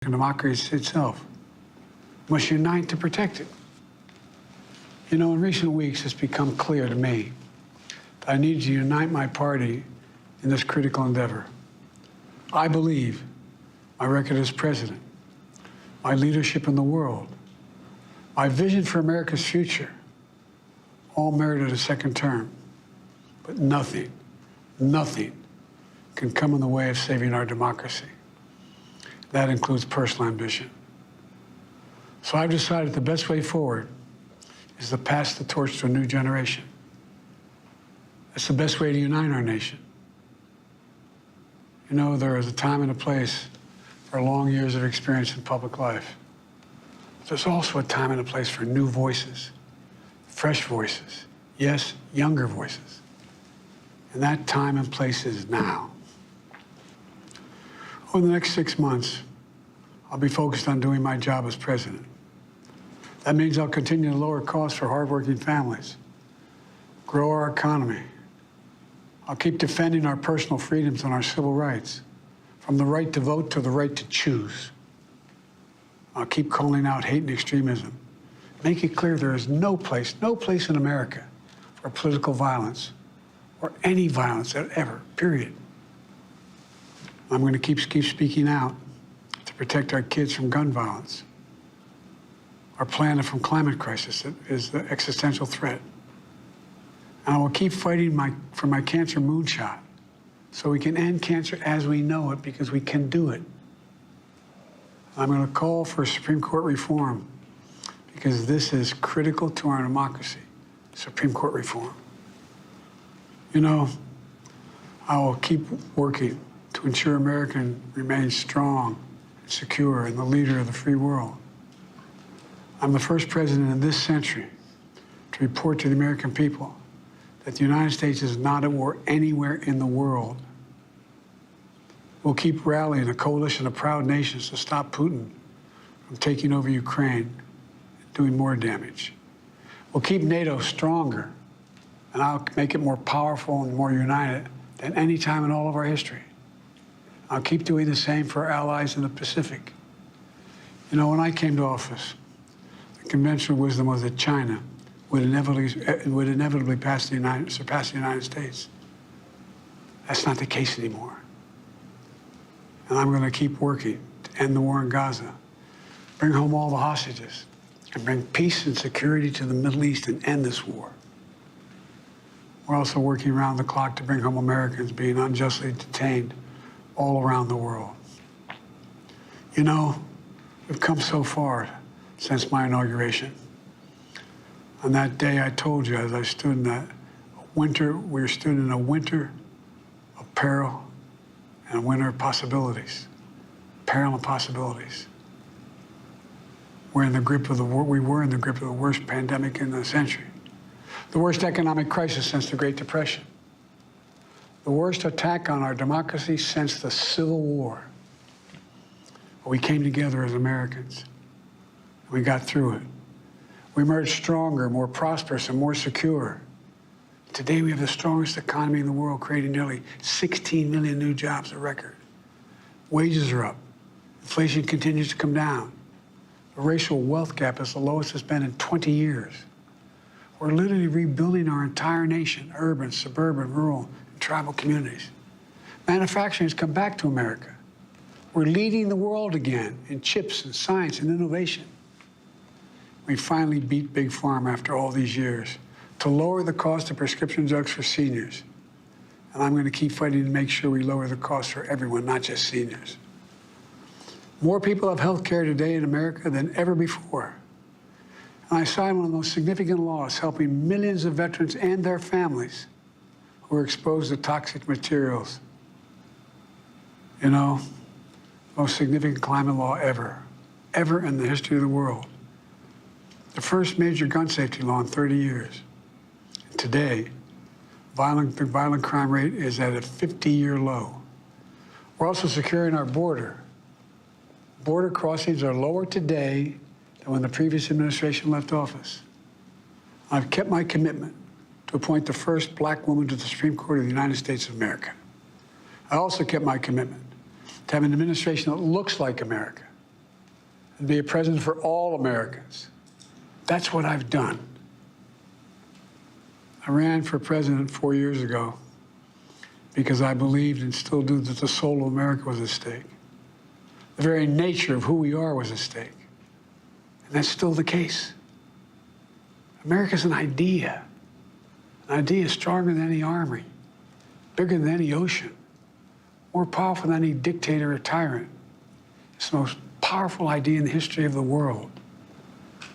democracy itself must unite to protect it. You know, in recent weeks, it's become clear to me that I need to unite my party in this critical endeavor. I believe my record as president, my leadership in the world, my vision for America's future, all merited a second term. But nothing can come in the way of saving our democracy. That includes personal ambition. So I've decided the best way forward is to pass the torch to a new generation. That's the best way to unite our nation. You know, there is a time and a place for long years of experience in public life. There's also a time and a place for new voices, fresh voices, yes, younger voices. And that time and place is now. Over the next 6 months, I'll be focused on doing my job as president. That means I'll continue to lower costs for hardworking families, grow our economy. I'll keep defending our personal freedoms and our civil rights, from the right to vote to the right to choose. I'll keep calling out hate and extremism. Make it clear there is no place in America for political violence or any violence ever, period. I'm going to keep speaking out to protect our kids from gun violence, our planet from climate crisis that is the existential threat. And I will keep fighting for my cancer moonshot so we can end cancer as we know it, because we can do it. I'm going to call for Supreme Court reform because this is critical to our democracy, Supreme Court reform. You know, I will keep working to ensure America remains strong and secure and the leader of the free world. I'm the first president in this century to report to the American people that the United States is not at war anywhere in the world. We'll keep rallying a coalition of proud nations to stop Putin from taking over Ukraine and doing more damage. We'll keep NATO stronger, and I'll make it more powerful and more united than any time in all of our history. I'll keep doing the same for our allies in the Pacific. You know, when I came to office, the conventional wisdom was that China would inevitably surpass the United States. That's not the case anymore. And I'm going to keep working to end the war in Gaza, bring home all the hostages, and bring peace and security to the Middle East and end this war. We're also working around the clock to bring home Americans being unjustly detained all around the world. You know, we've come so far since my inauguration. On that day, I told you, as I stood in that winter, we stood in a winter of peril and a winter of possibilities. Peril and possibilities. We were in the grip of the worst pandemic in the century, the worst economic crisis since the Great Depression, the worst attack on our democracy since the Civil War. But we came together as Americans. We got through it. We emerged stronger, more prosperous, and more secure. Today, we have the strongest economy in the world, creating nearly 16 million new jobs, a record. Wages are up. Inflation continues to come down. The racial wealth gap is the lowest it's been in 20 years. We're literally rebuilding our entire nation, urban, suburban, rural, and tribal communities. Manufacturing has come back to America. We're leading the world again in chips and science and innovation. We finally beat Big Pharma after all these years to lower the cost of prescription drugs for seniors. And I'm going to keep fighting to make sure we lower the cost for everyone, not just seniors. More people have health care today in America than ever before. And I signed one of the most significant laws helping millions of veterans and their families who are exposed to toxic materials. You know, most significant climate law ever in the history of the world. The first major gun safety law in 30 years. And today, the violent crime rate is at a 50-year low. We're also securing our border. Border crossings are lower today than when the previous administration left office. I've kept my commitment to appoint the first black woman to the Supreme Court of the United States of America. I also kept my commitment to have an administration that looks like America, and be a president for all Americans. That's what I've done. I ran for president 4 years ago because I believed and still do that the soul of America was at stake. The very nature of who we are was at stake. And that's still the case. America's an idea stronger than any army, bigger than any ocean, more powerful than any dictator or tyrant. It's the most powerful idea in the history of the world.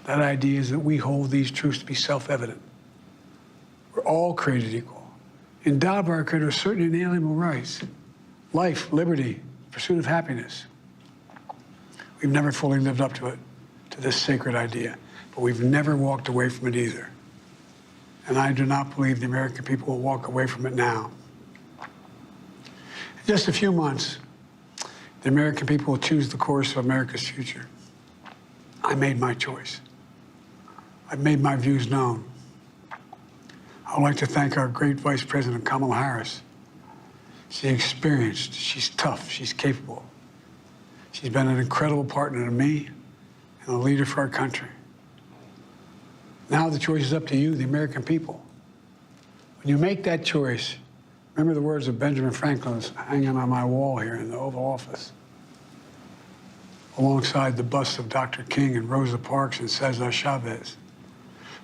That idea is that we hold these truths to be self-evident. We're all created equal, endowed by our Creator with certain inalienable rights: life, liberty, pursuit of happiness. We've never fully lived up to it, to this sacred idea, but we've never walked away from it either. And I do not believe the American people will walk away from it now. In just a few months, the American people will choose the course of America's future. I made my choice. I've made my views known. I would like to thank our great Vice President, Kamala Harris. She's experienced, she's tough, she's capable. She's been an incredible partner to me and a leader for our country. Now the choice is up to you, the American people. When you make that choice, remember the words of Benjamin Franklin hanging on my wall here in the Oval Office, alongside the busts of Dr. King and Rosa Parks and Cesar Chavez.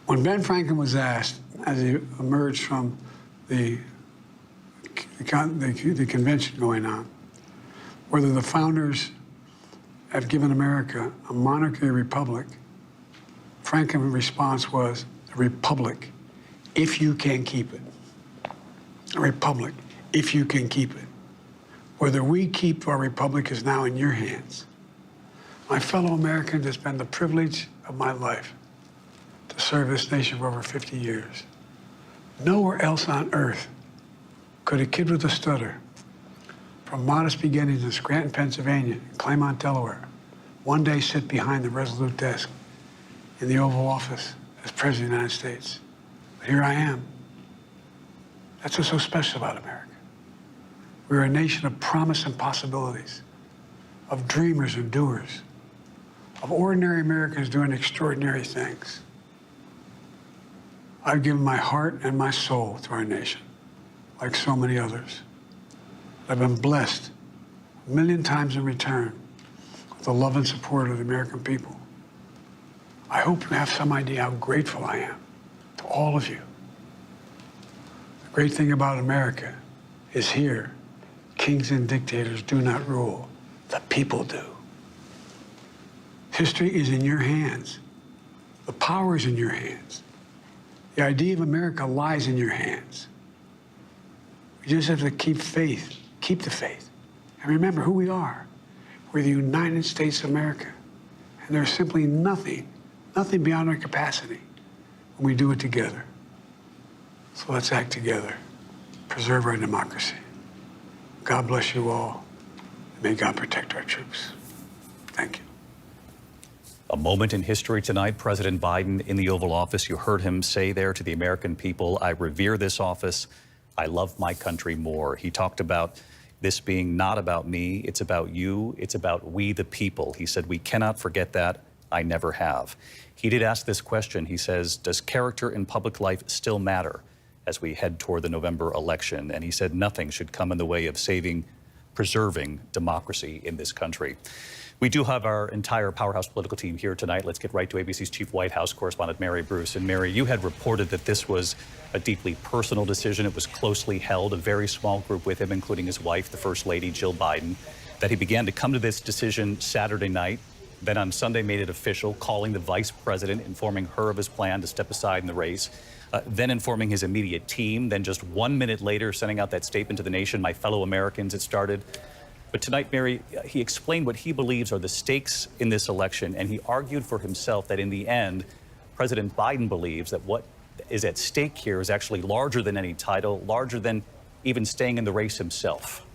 When Ben Franklin was asked, as he emerged from the convention going on, whether the founders have given America a monarchy or republic, Franklin's response was, a republic, if you can keep it. A republic, if you can keep it. Whether we keep our republic is now in your hands. My fellow Americans, it's been the privilege of my life to serve this nation for over 50 years. Nowhere else on earth could a kid with a stutter from modest beginnings in Scranton, Pennsylvania, and Claymont, Delaware, one day sit behind the resolute desk in the Oval Office as President of the United States. But here I am. That's what's so special about America. We're a nation of promise and possibilities, of dreamers and doers, of ordinary Americans doing extraordinary things. I've given my heart and my soul to our nation, like so many others. I've been blessed a million times in return with the love and support of the American people. I hope you have some idea how grateful I am to all of you. The great thing about America is here, kings and dictators do not rule, the people do. History is in your hands. The power is in your hands. The idea of America lies in your hands. We just have to keep faith, keep the faith, and remember who we are. We're the United States of America, and there's simply nothing beyond our capacity when we do it together. So let's act together, preserve our democracy. God bless you all, and may God protect our troops. Thank you. A moment in history tonight, President Biden in the Oval Office. You heard him say there to the American people, I revere this office. I love my country more. He talked about this being not about me, it's about you, it's about we the people. He said, we cannot forget that. I never have. He did ask this question. He says, does character in public life still matter as we head toward the November election? And he said nothing should come in the way of preserving democracy in this country. We do have our entire Powerhouse political team here tonight. Let's get right to ABC's chief White House correspondent, Mary Bruce. And Mary, you had reported that this was a deeply personal decision. It was closely held, a very small group with him, including his wife, the First Lady, Jill Biden, that he began to come to this decision Saturday night. Then on Sunday made it official, calling the vice president, informing her of his plan to step aside in the race, then informing his immediate team, then just 1 minute later sending out that statement to the nation, my fellow Americans, it started. But tonight, Mary, he explained what he believes are the stakes in this election, and he argued for himself that in the end, President Biden believes that what is at stake here is actually larger than any title, larger than even staying in the race himself.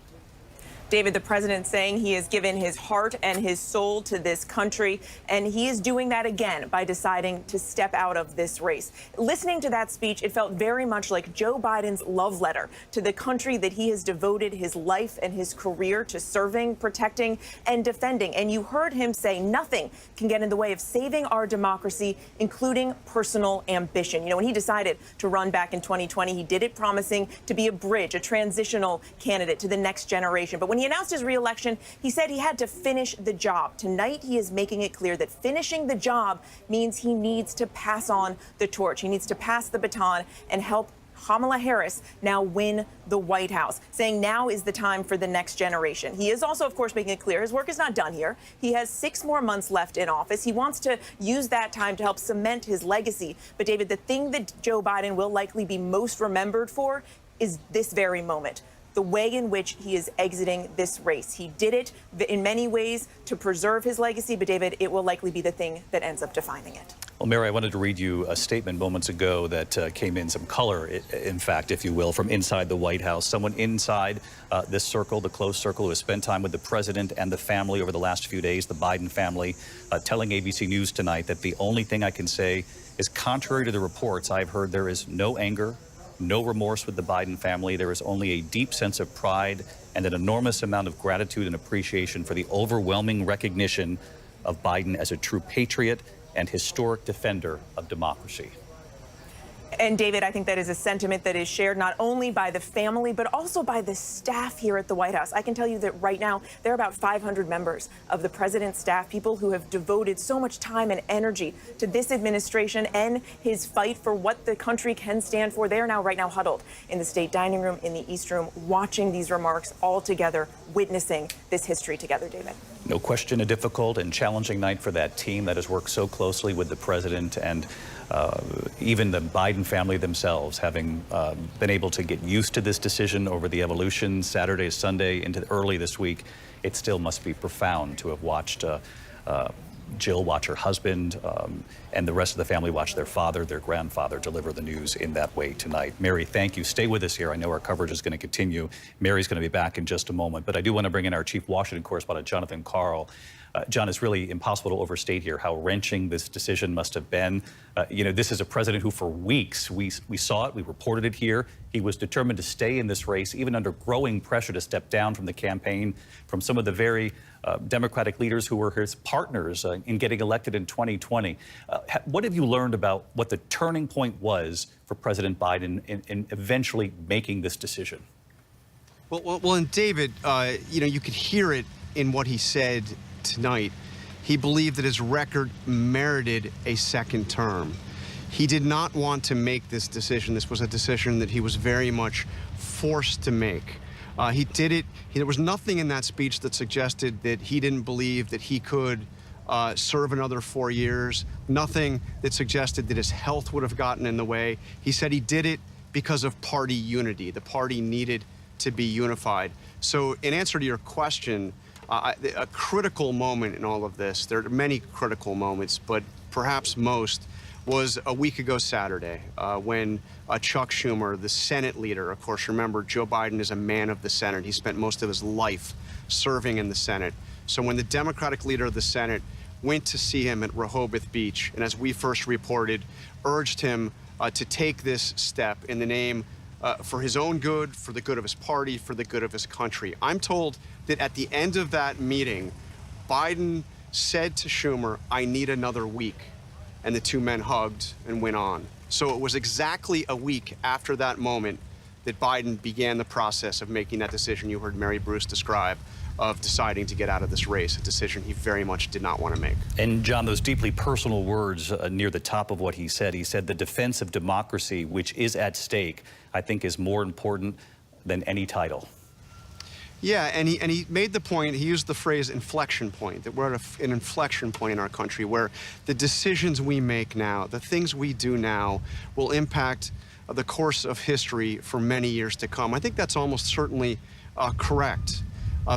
David, the president saying he has given his heart and his soul to this country, and he is doing that again by deciding to step out of this race. Listening to that speech, it felt very much like Joe Biden's love letter to the country that he has devoted his life and his career to serving, protecting, and defending. And you heard him say nothing can get in the way of saving our democracy, including personal ambition. You know, when he decided to run back in 2020, he did it promising to be a bridge, a transitional candidate to the next generation. But when he announced his reelection, he said he had to finish the job. Tonight, he is making it clear that finishing the job means he needs to pass on the torch. He needs to pass the baton and help Kamala Harris now win the White House, saying now is the time for the next generation. He is also, of course, making it clear his work is not done here. He has 6 more months left in office. He wants to use that time to help cement his legacy. But, David, the thing that Joe Biden will likely be most remembered for is this very moment. The way in which he is exiting this race. He did it in many ways to preserve his legacy, but David, it will likely be the thing that ends up defining it. Well, Mary, I wanted to read you a statement moments ago that came in some color, in fact, if you will, from inside the White House. Someone inside this circle, the close circle, who has spent time with the president and the family over the last few days, the Biden family, telling ABC News tonight that the only thing I can say is, contrary to the reports I've heard, there is no anger, no remorse with the Biden family. There is only a deep sense of pride and an enormous amount of gratitude and appreciation for the overwhelming recognition of Biden as a true patriot and historic defender of democracy. And David, I think that is a sentiment that is shared not only by the family, but also by the staff here at the White House. I can tell you that right now, there are about 500 members of the president's staff, people who have devoted so much time and energy to this administration and his fight for what the country can stand for. They are now right now huddled in the state dining room, in the East Room, watching these remarks all together, witnessing this history together, David. No question, a difficult and challenging night for that team that has worked so closely with the president and even the Biden family themselves, having been able to get used to this decision over the evolution Saturday, Sunday, into early this week. It still must be profound to have watched Jill watch her husband and the rest of the family watch their father, their grandfather deliver the news in that way tonight. Mary, thank you. Stay with us here. I know our coverage is going to continue. Mary's going to be back in just a moment, but I do want to bring in our chief Washington correspondent, Jonathan Karl. John, it's really impossible to overstate here how wrenching this decision must have been. You know, this is a president who for weeks, we saw it, we reported it here. He was determined to stay in this race, even under growing pressure to step down from the campaign from some of the very Democratic leaders who were his partners in getting elected in 2020. What have you learned about what the turning point was for President Biden in eventually making this decision? Well, and David, you know, you could hear it in what he said tonight. He believed that his record merited a second term. He did not want to make this decision. This was a decision that he was very much forced to make. He did it. There was nothing in that speech that suggested that he didn't believe that he could serve another 4 years. Nothing that suggested that his health would have gotten in the way. He said he did it because of party unity. The party needed to be unified. So in answer to your question, a critical moment in all of this, there are many critical moments, but perhaps most was a week ago Saturday when Chuck Schumer, the Senate leader, of course, remember, Joe Biden is a man of the Senate. He spent most of his life serving in the Senate. So when the Democratic leader of the Senate went to see him at Rehoboth Beach, and as we first reported, urged him to take this step in the name for his own good, for the good of his party, for the good of his country. I'm told that at the end of that meeting, Biden said to Schumer, "I need another week." And the two men hugged and went on. So it was exactly a week after that moment that Biden began the process of making that decision you heard Mary Bruce describe, of deciding to get out of this race, a decision he very much did not want to make. And John, those deeply personal words near the top of what he said the defense of democracy, which is at stake, I think is more important than any title. Yeah, and he made the point, he used the phrase inflection point, that we're at an inflection point in our country where the decisions we make now, the things we do now, will impact the course of history for many years to come. I think that's almost certainly correct.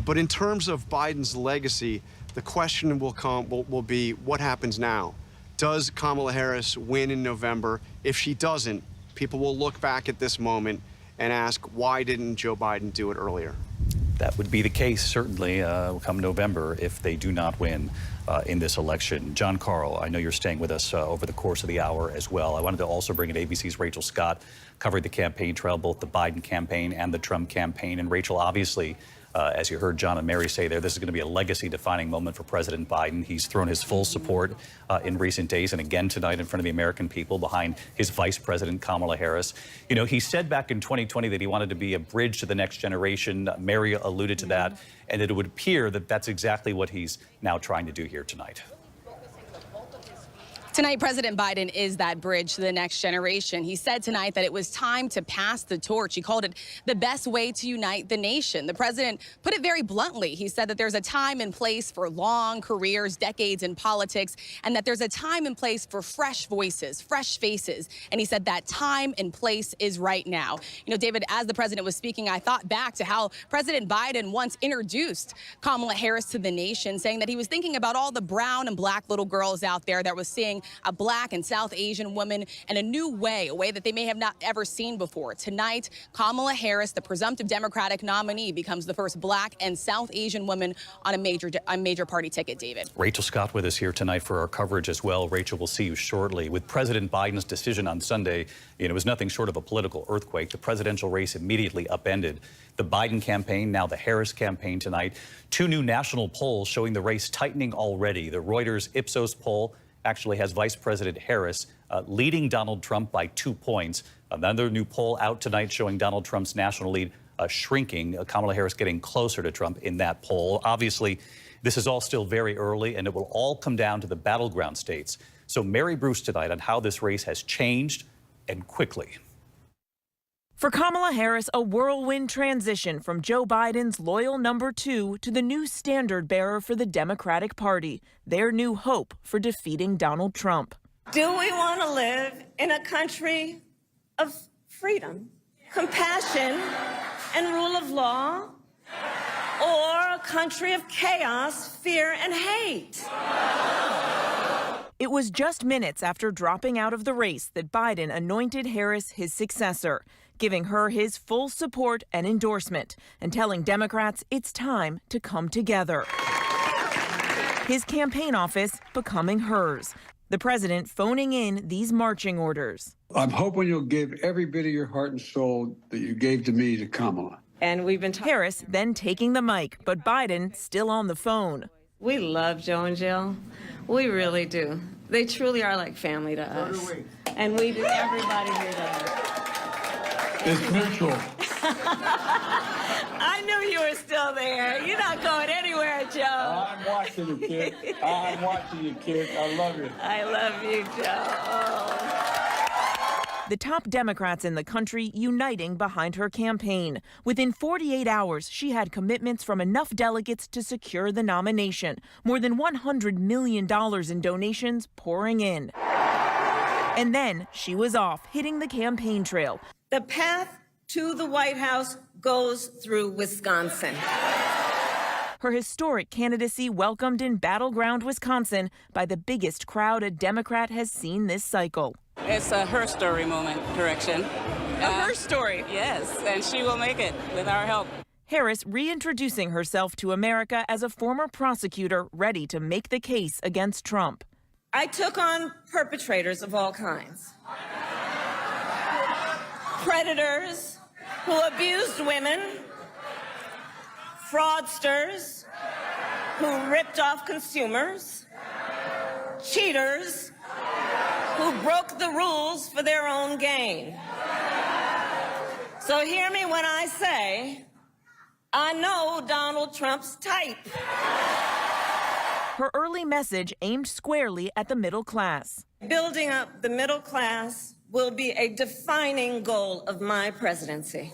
But in terms of Biden's legacy, the question will be what happens now? Does Kamala Harris win in November? If she doesn't, people will look back at this moment and ask, why didn't Joe Biden do it earlier? That would be the case, certainly, come November if they do not win in this election. John Carl, I know you're staying with us over the course of the hour as well. I wanted to also bring in ABC's Rachel Scott, covering the campaign trail, both the Biden campaign and the Trump campaign. And Rachel, obviously, as you heard John and Mary say there, this is going to be a legacy-defining moment for President Biden. He's thrown his full support in recent days and again tonight in front of the American people behind his Vice President, Kamala Harris. You know, he said back in 2020 that he wanted to be a bridge to the next generation. Mary alluded to that, and it would appear that that's exactly what he's now trying to do here tonight. Tonight, President Biden is that bridge to the next generation. He said tonight that it was time to pass the torch. He called it the best way to unite the nation. The president put it very bluntly. He said that there's a time and place for long careers, decades in politics, and that there's a time and place for fresh voices, fresh faces. And he said that time and place is right now. You know, David, as the president was speaking, I thought back to how President Biden once introduced Kamala Harris to the nation, saying that he was thinking about all the brown and black little girls out there that was seeing a black and South Asian woman in a new way, a way that they may have not ever seen before. Tonight, Kamala Harris, the presumptive Democratic nominee, becomes the first black and South Asian woman on a major party ticket, David. Rachel Scott with us here tonight for our coverage as well. Rachel, we'll see you shortly. With President Biden's decision on Sunday, it was nothing short of a political earthquake. The presidential race immediately upended. The Biden campaign, now the Harris campaign tonight. Two new national polls showing the race tightening already. The Reuters Ipsos poll actually has Vice President Harris leading Donald Trump by 2 points. Another new poll out tonight showing Donald Trump's national lead shrinking. Kamala Harris getting closer to Trump in that poll. Obviously, this is all still very early, and it will all come down to the battleground states. So Mary Bruce tonight on how this race has changed and quickly. For Kamala Harris, a whirlwind transition from Joe Biden's loyal number 2 to the new standard bearer for the Democratic Party, their new hope for defeating Donald Trump. Do we want to live in a country of freedom, compassion, and rule of law, or a country of chaos, fear, and hate? It was just minutes after dropping out of the race that Biden anointed Harris his successor, giving her his full support and endorsement, and telling Democrats it's time to come together. His campaign office becoming hers. The president phoning in these marching orders. I'm hoping you'll give every bit of your heart and soul that you gave to me to Kamala. And we've been Harris then taking the mic, but Biden still on the phone. We love Joe and Jill. We really do. They truly are like family to us. And we do, everybody here does. It's mutual. I knew you were still there. You're not going anywhere, Joe. I'm watching you, kid. I'm watching you, kid. I love you. I love you, Joe. Oh. The top Democrats in the country uniting behind her campaign. Within 48 hours, she had commitments from enough delegates to secure the nomination. More than $100 million in donations pouring in. And then she was off, hitting the campaign trail. The path to the White House goes through Wisconsin. Her historic candidacy welcomed in battleground Wisconsin by the biggest crowd a Democrat has seen this cycle. It's a her story moment, correction. Her story. Yes, and she will make it with our help. Harris reintroducing herself to America as a former prosecutor ready to make the case against Trump. I took on perpetrators of all kinds. Predators who abused women, fraudsters who ripped off consumers, cheaters who broke the rules for their own gain. So hear me when I say, I know Donald Trump's type. Her early message aimed squarely at the middle class. Building up the middle class will be a defining goal of my presidency.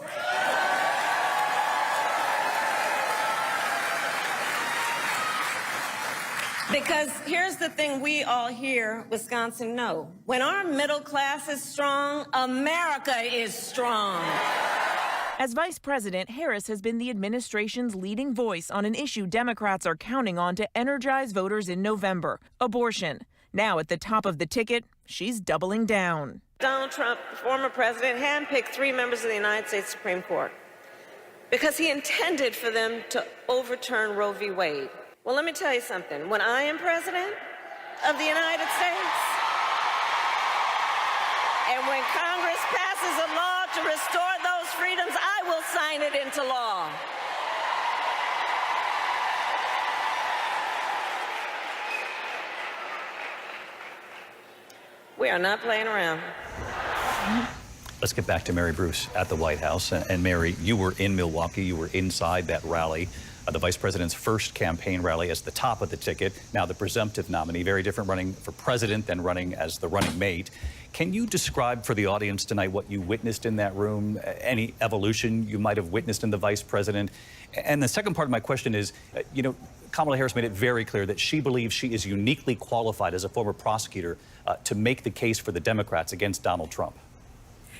Because here's the thing we all here, Wisconsin, know. When our middle class is strong, America is strong. As vice president, Harris has been the administration's leading voice on an issue Democrats are counting on to energize voters in November, abortion. Now at the top of the ticket, she's doubling down. Donald Trump, the former president, handpicked 3 members of the United States Supreme Court. because he intended for them to overturn Roe v. Wade. Well, let me tell you something. When I am president of the United States, and when Congress passes a law to restore those freedoms, I will sign it into law. We are not playing around. Let's get back to Mary Bruce at the White House. And Mary, you were in Milwaukee. You were inside that rally, the vice president's first campaign rally as the top of the ticket. Now the presumptive nominee, very different running for president than running as the running mate. Can you describe for the audience tonight what you witnessed in that room, any evolution you might have witnessed in the vice president? And the second part of my question is, you know, Kamala Harris made it very clear that she believes she is uniquely qualified as a former prosecutor to make the case for the Democrats against Donald Trump.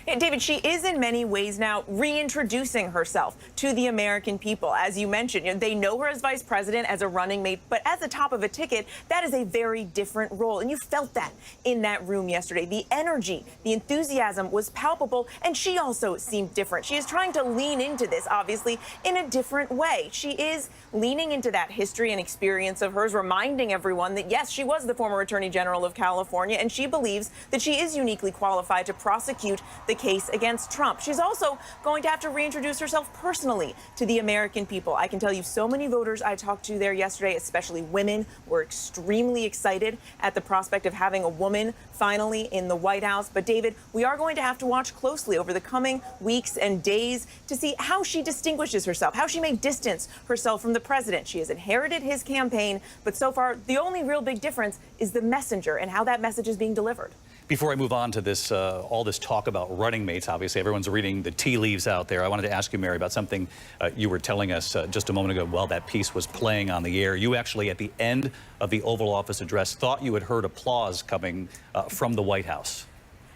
Yeah, David, she is in many ways now reintroducing herself to the American people. As you mentioned, you know, they know her as vice president, as a running mate, but as the top of a ticket, that is a very different role. And you felt that in that room yesterday. The energy, the enthusiasm was palpable, and she also seemed different. She is trying to lean into this, obviously, in a different way. She is leaning into that history and experience of hers, reminding everyone that, yes, she was the former Attorney General of California, and she believes that she is uniquely qualified to prosecute the case against Trump. She's also going to have to reintroduce herself personally to the American people. I can tell you so many voters I talked to there yesterday, especially women, were extremely excited at the prospect of having a woman finally in the White House. But David, we are going to have to watch closely over the coming weeks and days to see how she distinguishes herself, how she may distance herself from the president. She has inherited his campaign, but so far the only real big difference is the messenger and how that message is being delivered. Before I move on to this, all this talk about running mates, obviously everyone's reading the tea leaves out there. I wanted to ask you, Mary, about something you were telling us just a moment ago while that piece was playing on the air. You actually, at the end of the Oval Office address, thought you had heard applause coming from the White House.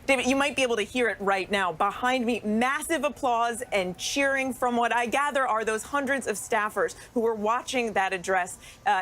David, you might be able to hear it right now. Behind me, massive applause and cheering from what I gather are those hundreds of staffers who were watching that address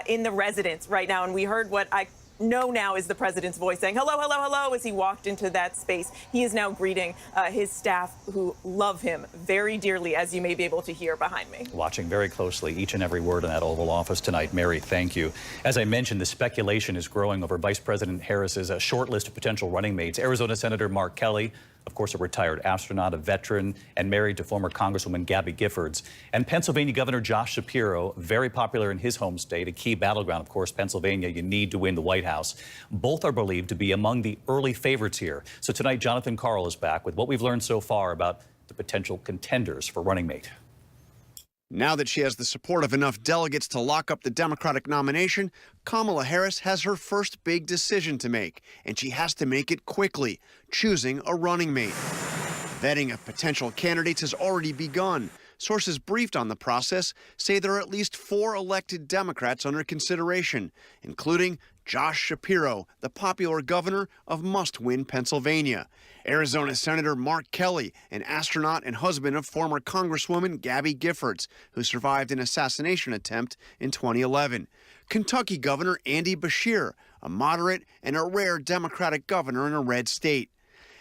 in the residence right now. And we heard what I know now is the president's voice saying, hello, hello, hello, as he walked into that space. He is now greeting his staff who love him very dearly, as you may be able to hear behind me. Watching very closely each and every word in that Oval Office tonight. Mary, thank you. As I mentioned, the speculation is growing over Vice President Harris's short list of potential running mates. Arizona Senator Mark Kelly, of course, a retired astronaut, a veteran, and married to former Congresswoman Gabby Giffords. And Pennsylvania Governor Josh Shapiro, very popular in his home state, a key battleground, of course, Pennsylvania. You need to win the White House. Both are believed to be among the early favorites here. So tonight, Jonathan Karl is back with what we've learned so far about the potential contenders for running mate. Now that she has the support of enough delegates to lock up the Democratic nomination, Kamala Harris has her first big decision to make, and she has to make it quickly, choosing a running mate. Vetting of potential candidates has already begun. Sources briefed on the process say there are at least 4 elected Democrats under consideration, including Josh Shapiro, the popular governor of must-win Pennsylvania, Arizona Senator Mark Kelly, an astronaut and husband of former Congresswoman Gabby Giffords, who survived an assassination attempt in 2011, Kentucky Governor Andy Beshear, a moderate and a rare Democratic governor in a red state,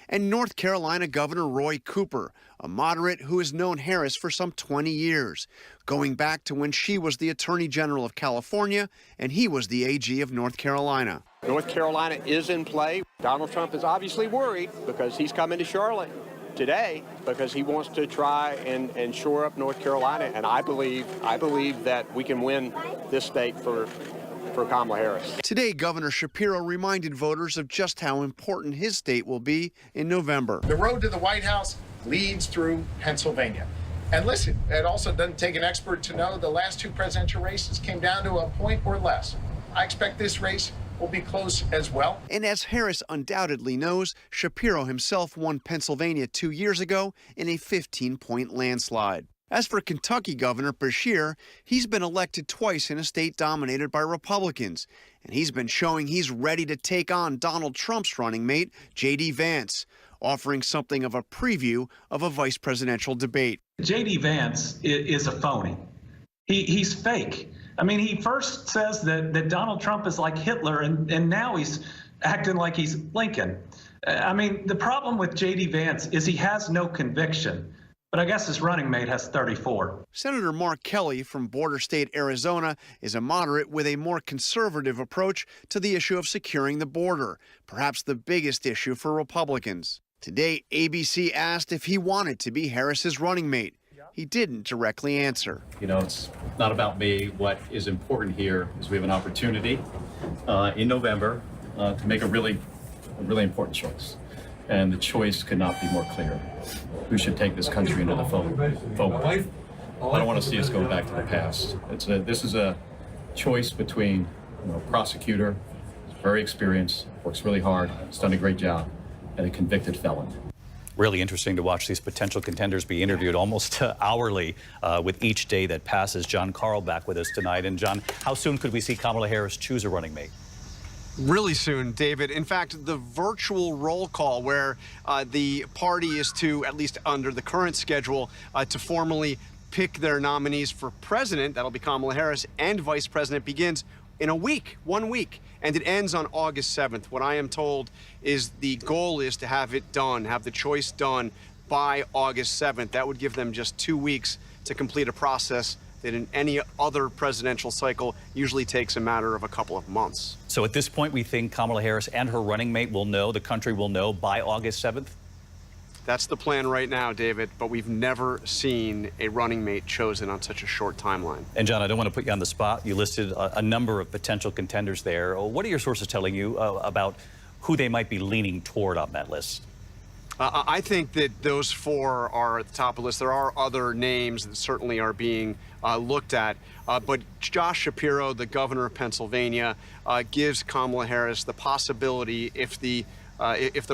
and North Carolina Governor Roy Cooper, a moderate who has known Harris for some 20 years, going back to when she was the Attorney General of California and he was the AG of North Carolina. North Carolina is in play. Donald Trump is obviously worried because he's coming to Charlotte today because he wants to try and shore up North Carolina. And I believe that we can win this state for Kamala Harris. Today, Governor Shapiro reminded voters of just how important his state will be in November. The road to the White House leads through Pennsylvania. And listen, it also doesn't take an expert to know the last 2 presidential races came down to a point or less. I expect this race will be close as well. And as Harris undoubtedly knows, Shapiro himself won Pennsylvania 2 years ago in a 15-point landslide. As for Kentucky Governor Beshear, he's been elected twice in a state dominated by Republicans, and he's been showing he's ready to take on Donald Trump's running mate, J.D. Vance, offering something of a preview of a vice presidential debate. J.D. Vance is a phony. He's fake. I mean, he first says that Donald Trump is like Hitler, and now he's acting like he's Lincoln. I mean, the problem with J.D. Vance is he has no conviction. but I guess his running mate has 34. Senator Mark Kelly from border state Arizona is a moderate with a more conservative approach to the issue of securing the border, perhaps the biggest issue for Republicans. Today, ABC asked if he wanted to be Harris's running mate. He didn't directly answer. You know, it's not about me. What is important here is we have an opportunity in November to make a really important choice. And the choice could not be more clear. Who should take this country into the forward? I don't want to see us going back to the past. This is a choice between a prosecutor, who's very experienced, works really hard, has done a great job, and a convicted felon. Really interesting to watch these potential contenders be interviewed almost hourly with each day that passes. Jon Karl back with us tonight. And John, how soon could we see Kamala Harris choose a running mate? Really soon, David. In fact, the virtual roll call where the party is to, at least under the current schedule, to formally pick their nominees for president, that'll be Kamala Harris, and vice president, begins in a week, 1 week. And it ends on August 7th. What I am told is the goal is to have it done, have the choice done by August 7th. That would give them just 2 weeks to complete a process that in any other presidential cycle usually takes a matter of a couple of months. So at this point, we think Kamala Harris and her running mate will know, the country will know by August 7th? That's the plan right now, David, but we've never seen a running mate chosen on such a short timeline. And John, I don't want to put you on the spot. You listed a number of potential contenders there. What are your sources telling you about who they might be leaning toward on that list? I think that those four are at the top of the list. There are other names that certainly are being looked at, but Josh Shapiro, the governor of Pennsylvania, gives Kamala Harris the possibility, if the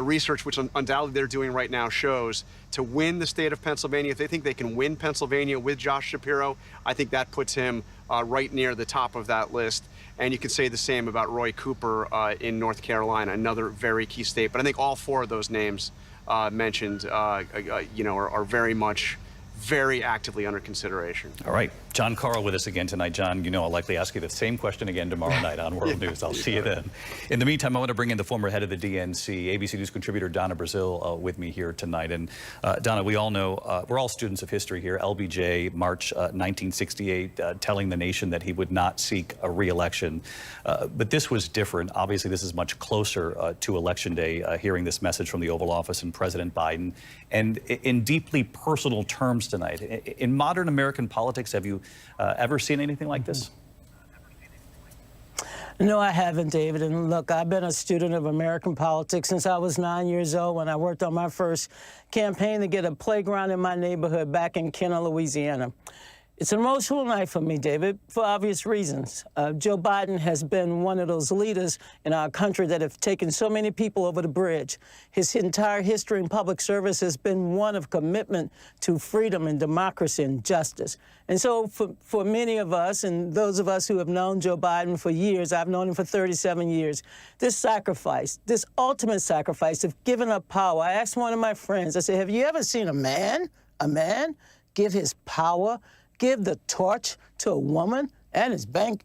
research, which undoubtedly they're doing right now, shows to win the state of Pennsylvania, if they think they can win Pennsylvania with Josh Shapiro, I think that puts him right near the top of that list. And you could say the same about Roy Cooper in North Carolina, another very key state. But I think all four of those names mentioned, are very much, very actively under consideration. All right. Jon Karl with us again tonight. John, I'll likely ask you the same question again tomorrow night on World News. I'll see you then. In the meantime, I want to bring in the former head of the DNC, ABC News contributor Donna Brazile with me here tonight. And Donna, we all know, we're all students of history here. LBJ, March 1968, telling the nation that he would not seek a re-election. But this was different. Obviously, this is much closer to Election Day, hearing this message from the Oval Office and President Biden. And in deeply personal terms tonight, in modern American politics, have you ever seen anything like this? No, I haven't, David. And look, I've been a student of American politics since I was 9 years old when I worked on my first campaign to get a playground in my neighborhood back in Kenner, Louisiana. It's an emotional night for me, David, for obvious reasons. Joe Biden has been one of those leaders in our country that have taken so many people over the bridge. His entire history in public service has been one of commitment to freedom and democracy and justice. And so for many of us, and those of us who have known Joe Biden for years, I've known him for 37 years, this sacrifice, this ultimate sacrifice of giving up power. I asked one of my friends, I said, have you ever seen a man give his power, give the torch to a woman and his bank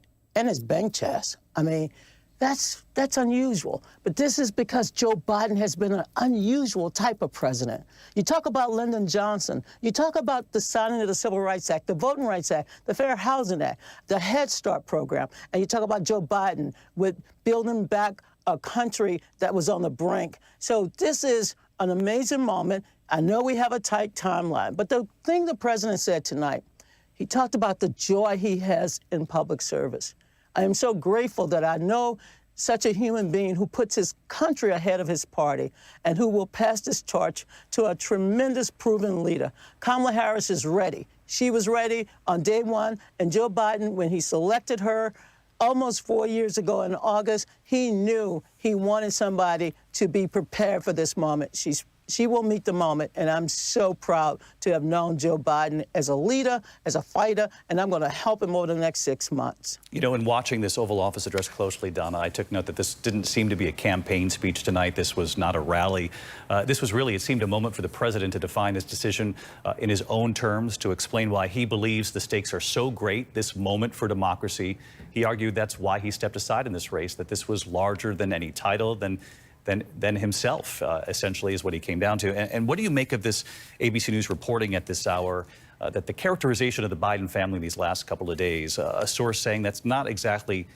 chest? I mean, that's unusual. But this is because Joe Biden has been an unusual type of president. You talk about Lyndon Johnson. You talk about the signing of the Civil Rights Act, the Voting Rights Act, the Fair Housing Act, the Head Start program. And you talk about Joe Biden with building back a country that was on the brink. So this is an amazing moment. I know we have a tight timeline, but the thing the president said tonight, he talked about the joy he has in public service. I am so grateful that I know such a human being who puts his country ahead of his party and who will pass this torch to a tremendous proven leader. Kamala Harris is ready. She was ready on day one, and Joe Biden, when he selected her almost 4 years ago in August, he knew he wanted somebody to be prepared for this moment. She will meet the moment, and I'm so proud to have known Joe Biden as a leader, as a fighter, and I'm going to help him over the next 6 months. In watching this Oval Office address closely, Donna, I took note that this didn't seem to be a campaign speech tonight. This was not a rally. This was really, it seemed, a moment for the president to define his decision in his own terms, to explain why he believes the stakes are so great, this moment for democracy. He argued that's why he stepped aside in this race, that this was larger than any title, than than himself, essentially, is what he came down to. And what do you make of this ABC News reporting at this hour that the characterization of the Biden family these last couple of days, a source saying that's not exactly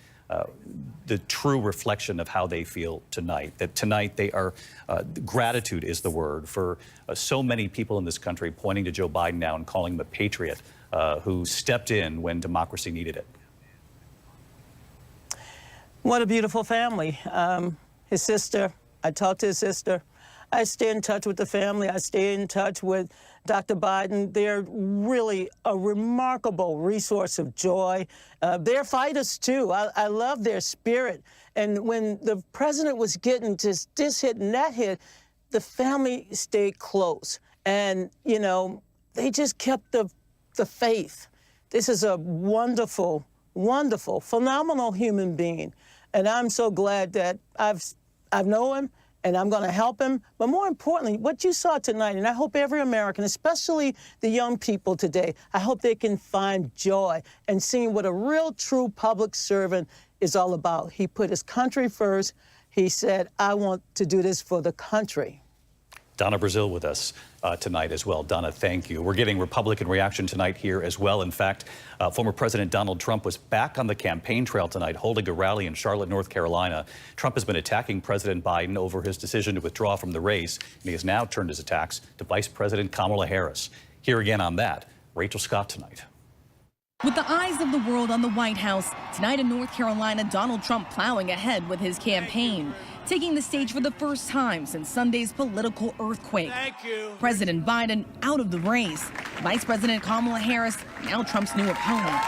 the true reflection of how they feel tonight, that tonight they are, gratitude is the word for so many people in this country pointing to Joe Biden now and calling him a patriot who stepped in when democracy needed it? What a beautiful family. His sister, I talked to his sister. I stay in touch with the family. I stay in touch with Dr. Biden. They're really a remarkable resource of joy. They're fighters, too. I love their spirit. And when the president was getting just this hit and that hit, the family stayed close. And, you know, they just kept the faith. This is a wonderful, wonderful, phenomenal human being. And I'm so glad that I've known him, and I'm going to help him. But more importantly, what you saw tonight, and I hope every American, especially the young people today, I hope they can find joy in seeing what a real, true public servant is all about. He put his country first. He said, I want to do this for the country. Donna Brazile with us tonight as well. Donna, thank you. We're getting Republican reaction tonight here as well. In fact, former President Donald Trump was back on the campaign trail tonight, holding a rally in Charlotte, North Carolina. Trump has been attacking President Biden over his decision to withdraw from the race, and he has now turned his attacks to Vice President Kamala Harris. Here again on that, Rachel Scott tonight. With the eyes of the world on the White House, tonight in North Carolina, Donald Trump plowing ahead with his campaign, taking the stage for the first time since Sunday's political earthquake. President Biden out of the race. Vice President Kamala Harris, now Trump's new opponent.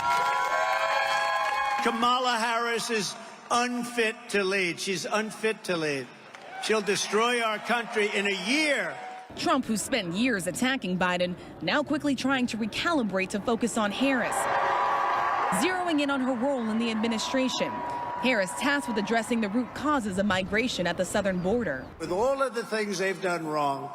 Kamala Harris is unfit to lead. She's unfit to lead. She'll destroy our country in a year. Trump, who spent years attacking Biden, now quickly trying to recalibrate to focus on Harris, zeroing in on her role in the administration. Harris tasked with addressing the root causes of migration at the southern border. With all of the things they've done wrong,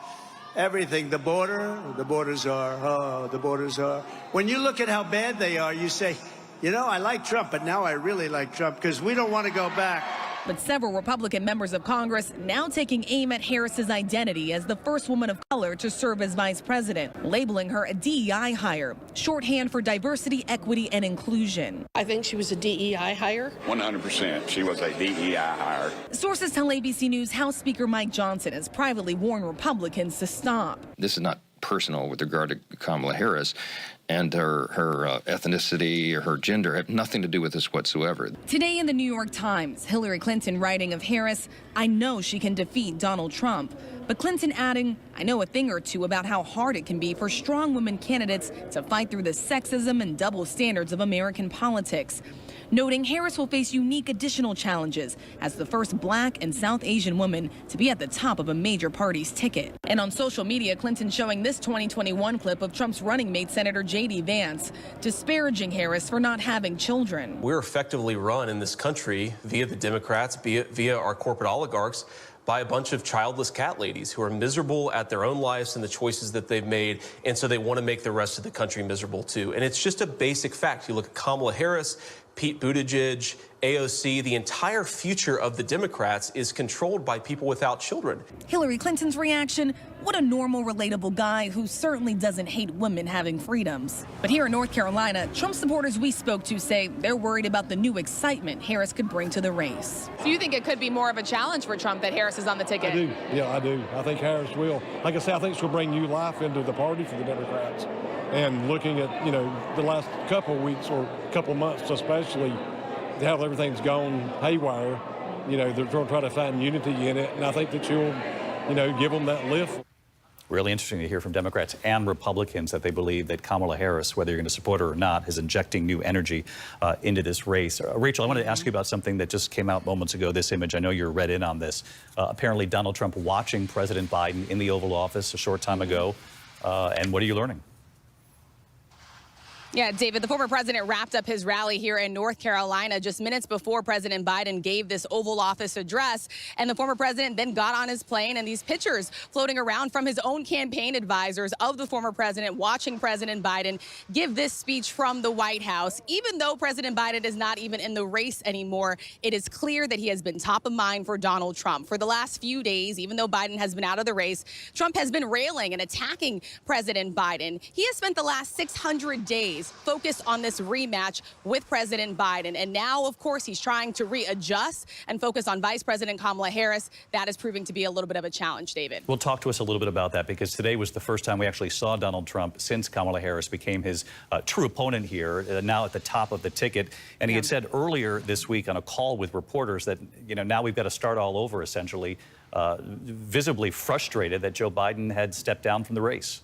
everything, the borders are. When you look at how bad they are, you say, you know, I like Trump, but now I really like Trump because we don't want to go back. But several Republican members of Congress now taking aim at Harris's identity as the first woman of color to serve as vice president, labeling her a DEI hire, shorthand for diversity, equity, and inclusion. I think she was a DEI hire. 100%. She was a DEI hire. Sources tell ABC News House Speaker Mike Johnson has privately warned Republicans to stop. This is not personal with regard to Kamala Harris, and her ethnicity or her gender have nothing to do with this whatsoever. Today in the New York Times, Hillary Clinton writing of Harris, I know she can defeat Donald Trump. But Clinton adding, I know a thing or two about how hard it can be for strong women candidates to fight through the sexism and double standards of American politics. Noting Harris will face unique additional challenges as the first Black and South Asian woman to be at the top of a major party's ticket. And on social media, Clinton showing this 2021 clip of Trump's running mate, Senator J.D. Vance, disparaging Harris for not having children. We're effectively run in this country via the Democrats, via our corporate oligarchs, by a bunch of childless cat ladies who are miserable at their own lives and the choices that they've made, and so they want to make the rest of the country miserable too. And it's just a basic fact. You look at Kamala Harris, Pete Buttigieg, AOC, the entire future of the Democrats is controlled by people without children. Hillary Clinton's reaction, what a normal, relatable guy who certainly doesn't hate women having freedoms. But here in North Carolina, Trump supporters we spoke to say they're worried about the new excitement Harris could bring to the race. Do you think it could be more of a challenge for Trump that Harris is on the ticket? I do. Yeah, I do. I think Harris will. Like I say, I think she'll bring new life into the party for the Democrats. And looking at, you know, the last couple of weeks or couple of months especially, how everything's gone haywire, you know, they're going to try to find unity in it. And I think that she'll, you know, give them that lift. Really interesting to hear from Democrats and Republicans that they believe that Kamala Harris, whether you're going to support her or not, is injecting new energy into this race. Rachel, I wanted to ask you about something that just came out moments ago, this image. I know you're read in on this. Apparently Donald Trump watching President Biden in the Oval Office a short time ago. And what are you learning? Yeah, David, the former president wrapped up his rally here in North Carolina just minutes before President Biden gave this Oval Office address. And the former president then got on his plane, and these pictures floating around from his own campaign advisors of the former president watching President Biden give this speech from the White House. Even though President Biden is not even in the race anymore, it is clear that he has been top of mind for Donald Trump. For the last few days, even though Biden has been out of the race, Trump has been railing and attacking President Biden. He has spent the last 600 days focused on this rematch with President Biden. And now, of course, he's trying to readjust and focus on Vice President Kamala Harris. That is proving to be a little bit of a challenge, David. Well, talk to us a little bit about that, because today was the first time we actually saw Donald Trump since Kamala Harris became his true opponent here, now at the top of the ticket. And he had said earlier this week on a call with reporters that, now we've got to start all over, essentially, visibly frustrated that Joe Biden had stepped down from the race.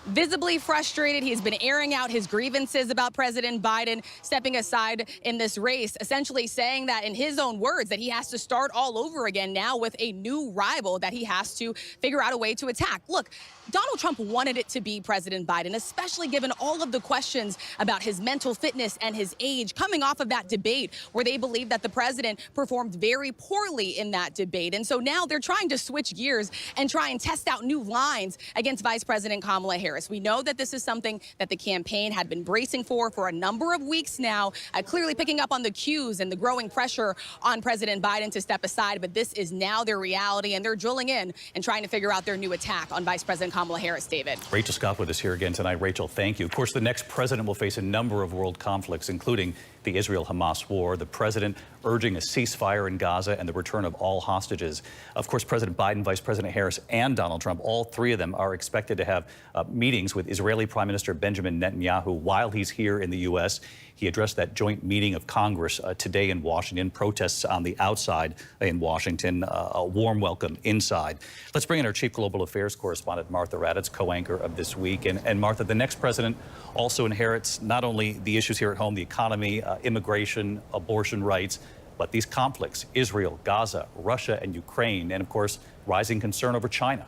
Visibly frustrated. He's been airing out his grievances about President Biden stepping aside in this race, essentially saying that, in his own words, that he has to start all over again now with a new rival that he has to figure out a way to attack. Look, Donald Trump wanted it to be President Biden, especially given all of the questions about his mental fitness and his age coming off of that debate where they believe that the president performed very poorly in that debate. And so now they're trying to switch gears and try and test out new lines against Vice President Kamala Harris. We know that this is something that the campaign had been bracing for a number of weeks now, clearly picking up on the cues and the growing pressure on President Biden to step aside. But this is now their reality, and they're drilling in and trying to figure out their new attack on Vice President Kamala Harris, David. Rachel Scott with us here again tonight. Rachel, thank you. Of course, the next president will face a number of world conflicts, including the Israel-Hamas war, the president urging a ceasefire in Gaza, and the return of all hostages. Of course, President Biden, Vice President Harris, and Donald Trump, all three of them are expected to have meetings with Israeli Prime Minister Benjamin Netanyahu while he's here in the U.S. He addressed that joint meeting of Congress today in Washington. Protests on the outside in Washington, a warm welcome inside. Let's bring in our Chief Global Affairs Correspondent, Martha Raddatz, co-anchor of This Week. And Martha, the next president also inherits not only the issues here at home, the economy, immigration, abortion rights, but these conflicts, Israel, Gaza, Russia, and Ukraine, and of course, rising concern over China.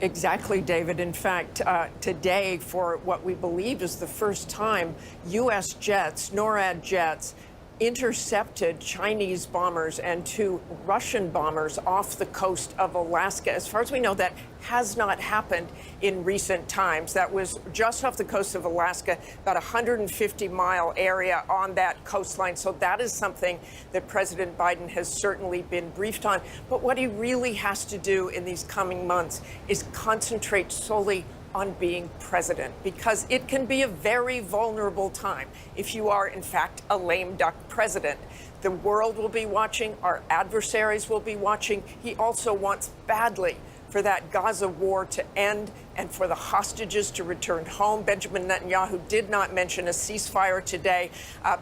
Exactly, David. In fact, today, for what we believe is the first time, U.S. jets, NORAD jets, intercepted Chinese bombers and 2 Russian bombers off the coast of Alaska. As far as we know, that has not happened in recent times. That was just off the coast of Alaska, about a 150-mile area on that coastline. So that is something that President Biden has certainly been briefed on. But what he really has to do in these coming months is concentrate solely on being president, because it can be a very vulnerable time if you are, in fact, a lame duck president. The world will be watching. Our adversaries will be watching. He also wants badly for that Gaza war to end and for the hostages to return home. Benjamin Netanyahu did not mention a ceasefire today,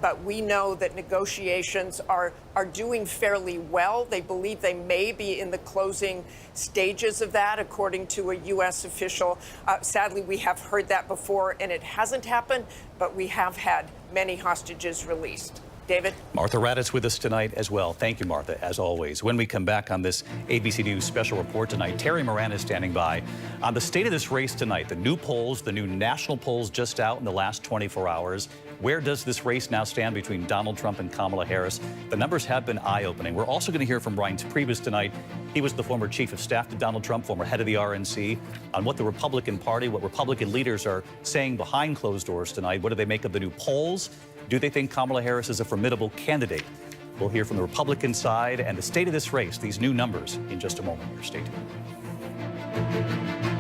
but we know that negotiations are doing fairly well. They believe they may be in the closing stages of that, according to a U.S. official. Sadly, we have heard that before, and it hasn't happened, but we have had many hostages released. David? Martha Raddatz with us tonight as well. Thank you, Martha, as always. When we come back on this ABC News special report tonight, Terry Moran is standing by on the state of this race tonight. The new polls, the new national polls just out in the last 24 hours. Where does this race now stand between Donald Trump and Kamala Harris? The numbers have been eye-opening. We're also going to hear from Reince Priebus tonight. He was the former chief of staff to Donald Trump, former head of the RNC, on what the Republican Party, what Republican leaders are saying behind closed doors tonight. What do they make of the new polls? Do they think Kamala Harris is a formidable candidate? We'll hear from the Republican side and the state of this race, these new numbers, in just a moment. Stay tuned.